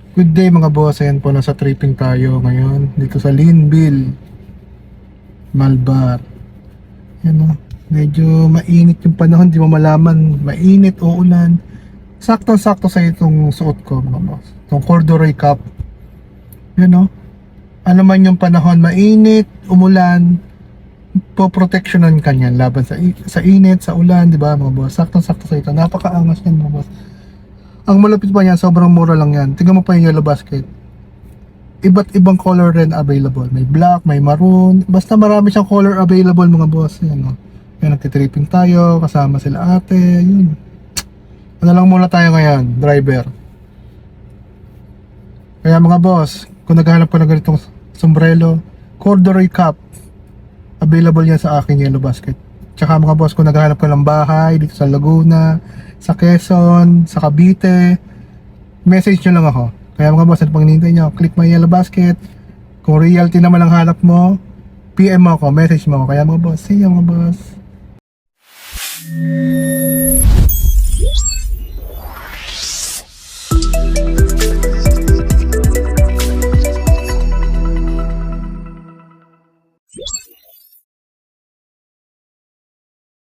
Good day mga boss, ayan po, nasa tripping tayo ngayon dito sa Linville, Malbar. Yan o, medyo mainit yung panahon, di mo malaman mainit o ulan. Saktong-sakto sa itong suot ko mga boss, itong corduroy cap. Yan o, ano man yung panahon, mainit, umulan, poproteksyonan ka niyan laban sa init, sa ulan, di ba mga boss? Saktong-sakto sa ito, napakaangas yan mga boss. Ang malupit pa yan, sobrang mura lang yan. Tingnan mo pa yung yellow basket. Iba't ibang color rin available. May black, may maroon. Basta marami siyang color available mga boss. Yan o. Yan, nagtitripping tayo. Kasama sila ate. Yun. Ano lang muna tayo ngayon, driver. Kaya mga boss, kung naghahanap ko ng ganitong sombrero, corduroy cap, available yan sa akin yellow basket. Tsaka mga boss, kung naghahanap ka ng bahay dito sa Laguna, sa Quezon, sa Cavite, message nyo lang ako. Kaya mga boss, ano pang hinihintay nyo? Click my yellow basket. Kung realty naman ang hanap mo, PM mo ako, message mo ako. Kaya mga boss, see you mga boss.